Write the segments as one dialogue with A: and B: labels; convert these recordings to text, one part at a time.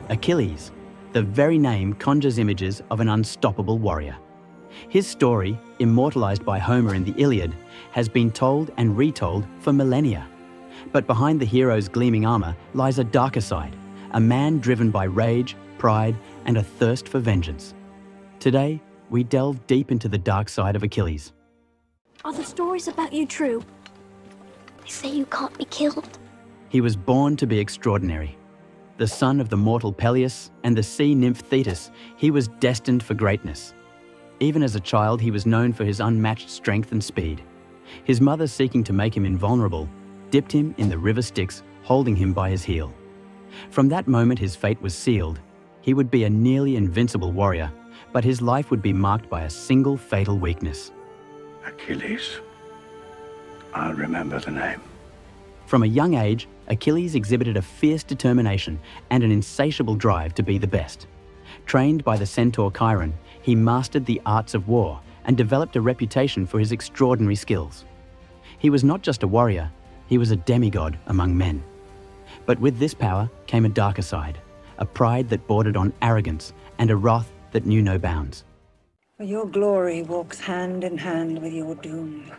A: Achilles. The very name conjures images of an unstoppable warrior. His story, immortalized by Homer in the Iliad, has been told and retold for millennia. But behind the hero's gleaming armor lies a darker side, a man driven by rage, pride, and a thirst for vengeance. Today, we delve deep into the dark side of Achilles.
B: Are the stories about you true? They say you can't be killed.
A: He was born to be extraordinary. The son of the mortal Peleus and the sea nymph Thetis, he was destined for greatness. Even as a child, he was known for his unmatched strength and speed. His mother, seeking to make him invulnerable, dipped him in the river Styx, holding him by his heel. From that moment, his fate was sealed. He would be a nearly invincible warrior, but his life would be marked by a single fatal weakness.
C: Achilles. I'll remember the name.
A: From a young age, Achilles exhibited a fierce determination and an insatiable drive to be the best. Trained by the centaur Chiron, he mastered the arts of war and developed a reputation for his extraordinary skills. He was not just a warrior, he was a demigod among men. But with this power came a darker side, a pride that bordered on arrogance and a wrath that knew no bounds.
D: For your glory walks hand in hand with your doom.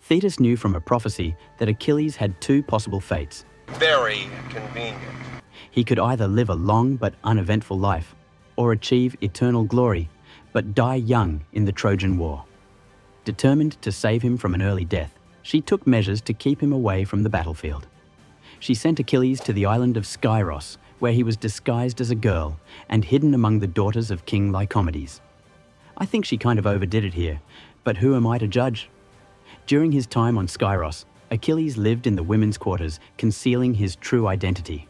A: Thetis knew from a prophecy that Achilles had two possible fates.
E: Very convenient.
A: He could either live a long but uneventful life, or achieve eternal glory, but die young in the Trojan War. Determined to save him from an early death, she took measures to keep him away from the battlefield. She sent Achilles to the island of Skyros, where he was disguised as a girl and hidden among the daughters of King Lycomedes. I think she kind of overdid it here, but who am I to judge? During his time on Skyros, Achilles lived in the women's quarters, concealing his true identity.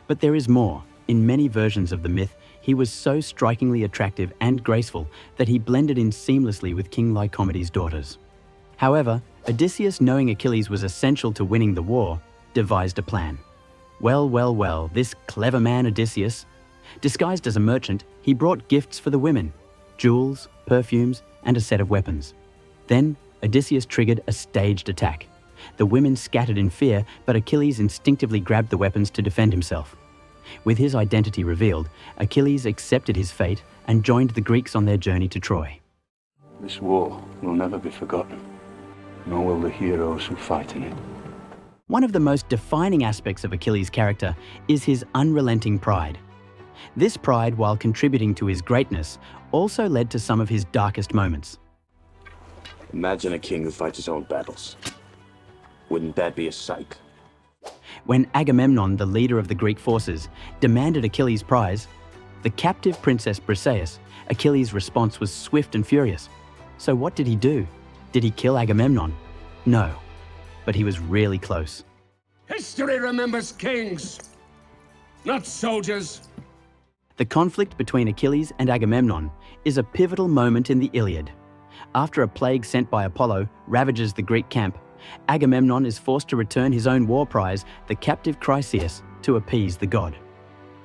A: But there is more. In many versions of the myth, he was so strikingly attractive and graceful that he blended in seamlessly with King Lycomedes' daughters. However, Odysseus, knowing Achilles was essential to winning the war, devised a plan. Well, this clever man Odysseus. Disguised as a merchant, he brought gifts for the women, jewels, perfumes, and a set of weapons. Then, Odysseus triggered a staged attack. The women scattered in fear, but Achilles instinctively grabbed the weapons to defend himself. With his identity revealed, Achilles accepted his fate and joined the Greeks on their journey to Troy.
C: This war will never be forgotten, nor will the heroes who fight in it.
A: One of the most defining aspects of Achilles' character is his unrelenting pride. This pride, while contributing to his greatness, also led to some of his darkest moments.
F: Imagine a king who fights his own battles. Wouldn't that be a sight?
A: When Agamemnon, the leader of the Greek forces, demanded Achilles' prize, the captive princess Briseis, Achilles' response was swift and furious. So what did he do? Did he kill Agamemnon? No, but he was really close.
G: History remembers kings, not soldiers.
A: The conflict between Achilles and Agamemnon is a pivotal moment in the Iliad. After a plague sent by Apollo ravages the Greek camp, Agamemnon is forced to return his own war prize, the captive Chryseis, to appease the god.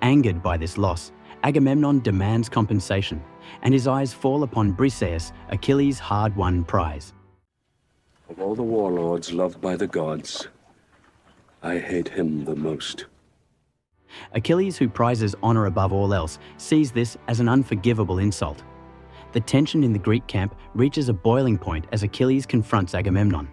A: Angered by this loss, Agamemnon demands compensation, and his eyes fall upon Briseis, Achilles' hard-won prize.
F: Of all the warlords loved by the gods, I hate him the most.
A: Achilles, who prizes honor above all else, sees this as an unforgivable insult. The tension in the Greek camp reaches a boiling point as Achilles confronts Agamemnon.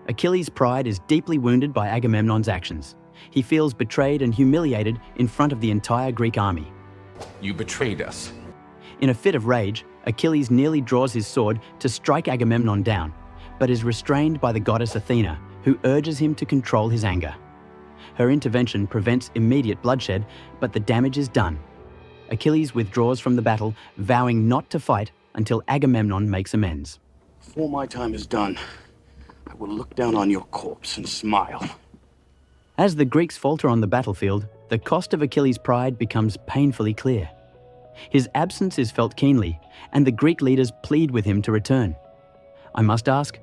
A: Achilles' pride is deeply wounded by Agamemnon's actions. He feels betrayed and humiliated in front of the entire Greek army.
G: You betrayed us.
A: In a fit of rage, Achilles nearly draws his sword to strike Agamemnon down, but is restrained by the goddess Athena, who urges him to control his anger. Her intervention prevents immediate bloodshed, but the damage is done. Achilles withdraws from the battle, vowing not to fight until Agamemnon makes amends.
C: Before my time is done, I will look down on your corpse and smile.
A: As the Greeks falter on the battlefield, the cost of Achilles' pride becomes painfully clear. His absence is felt keenly, and the Greek leaders plead with him to return. I must ask,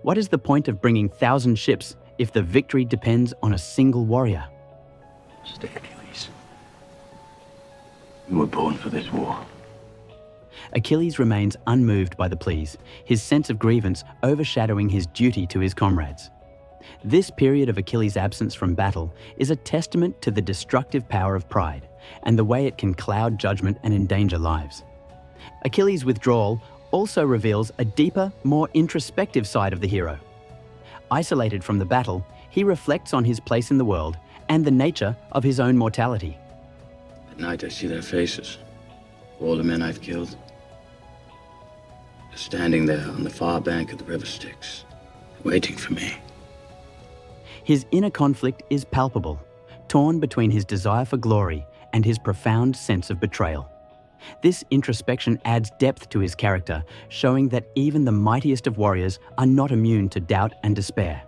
A: what is the point of bringing 1,000 ships if the victory depends on a single warrior?
C: Stay, Achilles. You were born for this war.
A: Achilles remains unmoved by the pleas, his sense of grievance overshadowing his duty to his comrades. This period of Achilles' absence from battle is a testament to the destructive power of pride and the way it can cloud judgment and endanger lives. Achilles' withdrawal also reveals a deeper, more introspective side of the hero. Isolated from the battle, he reflects on his place in the world and the nature of his own mortality.
H: At night I see their faces, all the men I've killed. They're standing there on the far bank of the river Styx, waiting for me.
A: His inner conflict is palpable, torn between his desire for glory and his profound sense of betrayal. This introspection adds depth to his character, showing that even the mightiest of warriors are not immune to doubt and despair.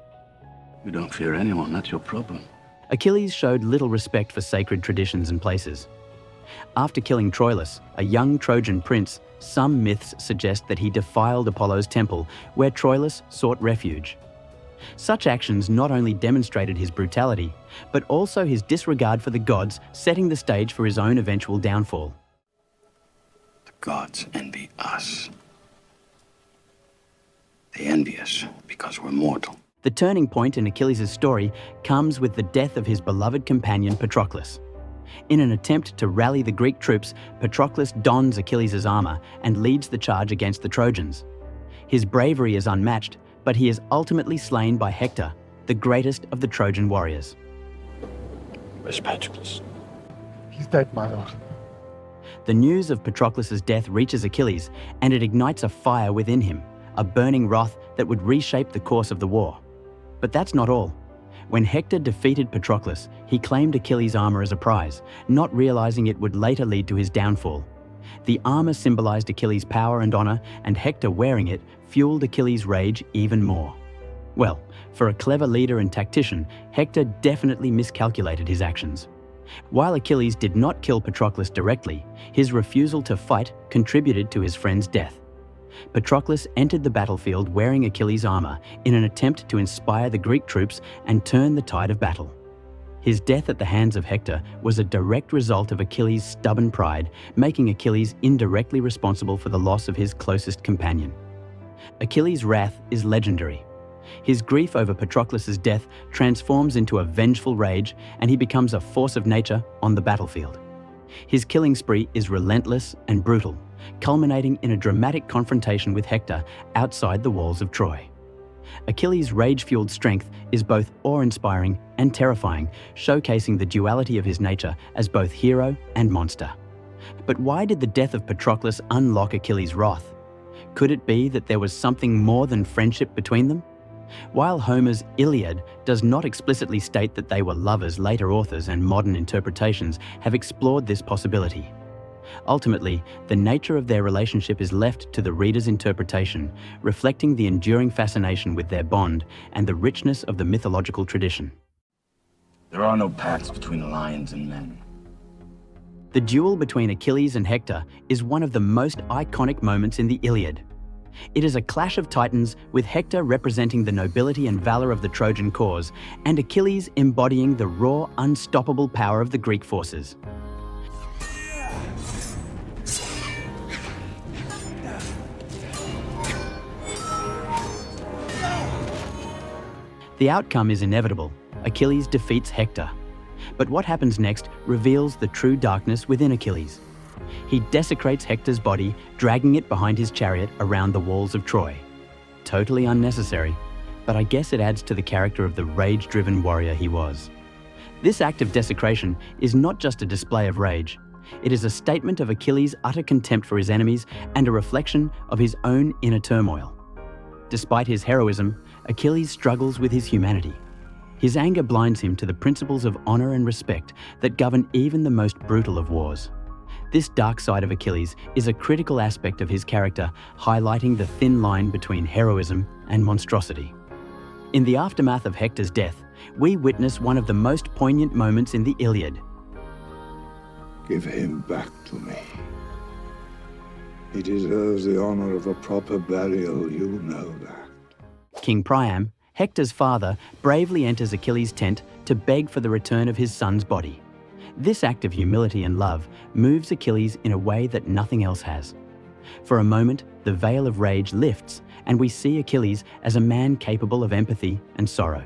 C: You don't fear anyone, that's your problem.
A: Achilles showed little respect for sacred traditions and places. After killing Troilus, a young Trojan prince, some myths suggest that he defiled Apollo's temple, where Troilus sought refuge. Such actions not only demonstrated his brutality, but also his disregard for the gods, setting the stage for his own eventual downfall.
H: The gods envy us. They envy us because we're mortal.
A: The turning point in Achilles' story comes with the death of his beloved companion Patroclus. In an attempt to rally the Greek troops, Patroclus dons Achilles' armor and leads the charge against the Trojans. His bravery is unmatched, but he is ultimately slain by Hector, the greatest of the Trojan warriors.
C: Where's Patroclus?
I: He's dead, my lord.
A: The news of Patroclus' death reaches Achilles, and it ignites a fire within him, a burning wrath that would reshape the course of the war. But that's not all. When Hector defeated Patroclus, he claimed Achilles' armor as a prize, not realizing it would later lead to his downfall. The armor symbolized Achilles' power and honor, and Hector wearing it fueled Achilles' rage even more. Well, for a clever leader and tactician, Hector definitely miscalculated his actions. While Achilles did not kill Patroclus directly, his refusal to fight contributed to his friend's death. Patroclus entered the battlefield wearing Achilles' armor in an attempt to inspire the Greek troops and turn the tide of battle. His death at the hands of Hector was a direct result of Achilles' stubborn pride, making Achilles indirectly responsible for the loss of his closest companion. Achilles' wrath is legendary. His grief over Patroclus' death transforms into a vengeful rage, and he becomes a force of nature on the battlefield. His killing spree is relentless and brutal, culminating in a dramatic confrontation with Hector outside the walls of Troy. Achilles' rage-fueled strength is both awe-inspiring and terrifying, showcasing the duality of his nature as both hero and monster. But why did the death of Patroclus unlock Achilles' wrath? Could it be that there was something more than friendship between them? While Homer's Iliad does not explicitly state that they were lovers, later authors and modern interpretations have explored this possibility. Ultimately, the nature of their relationship is left to the reader's interpretation, reflecting the enduring fascination with their bond and the richness of the mythological tradition.
H: There are no paths between lions and men.
A: The duel between Achilles and Hector is one of the most iconic moments in the Iliad. It is a clash of titans, with Hector representing the nobility and valor of the Trojan cause, and Achilles embodying the raw, unstoppable power of the Greek forces. The outcome is inevitable. Achilles defeats Hector. But what happens next reveals the true darkness within Achilles. He desecrates Hector's body, dragging it behind his chariot around the walls of Troy. Totally unnecessary, but I guess it adds to the character of the rage-driven warrior he was. This act of desecration is not just a display of rage. It is a statement of Achilles' utter contempt for his enemies and a reflection of his own inner turmoil. Despite his heroism, Achilles struggles with his humanity. His anger blinds him to the principles of honor and respect that govern even the most brutal of wars. This dark side of Achilles is a critical aspect of his character, highlighting the thin line between heroism and monstrosity. In the aftermath of Hector's death, we witness one of the most poignant moments in the Iliad.
J: Give him back to me. He deserves the honor of a proper burial, you know that.
A: King Priam, Hector's father, bravely enters Achilles' tent to beg for the return of his son's body. This act of humility and love moves Achilles in a way that nothing else has. For a moment, the veil of rage lifts, and we see Achilles as a man capable of empathy and sorrow.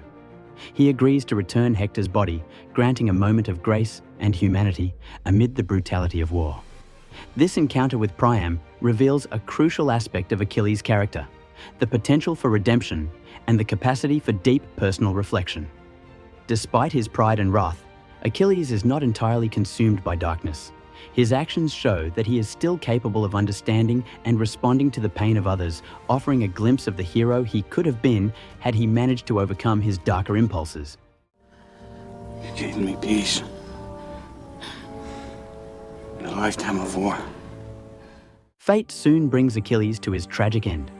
A: He agrees to return Hector's body, granting a moment of grace and humanity amid the brutality of war. This encounter with Priam reveals a crucial aspect of Achilles' character, the potential for redemption and the capacity for deep personal reflection. Despite his pride and wrath, Achilles is not entirely consumed by darkness. His actions show that he is still capable of understanding and responding to the pain of others, offering a glimpse of the hero he could have been had he managed to overcome his darker impulses.
H: You gave me peace. In a lifetime of war.
A: Fate soon brings Achilles to his tragic end.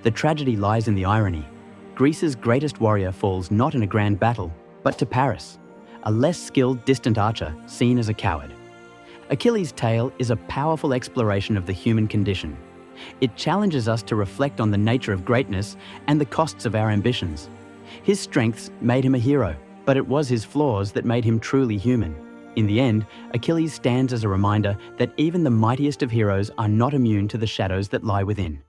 A: The tragedy lies in the irony. Greece's greatest warrior falls not in a grand battle, but to Paris, a less skilled, distant archer seen as a coward. Achilles' tale is a powerful exploration of the human condition. It challenges us to reflect on the nature of greatness and the costs of our ambitions. His strengths made him a hero, but it was his flaws that made him truly human. In the end, Achilles stands as a reminder that even the mightiest of heroes are not immune to the shadows that lie within.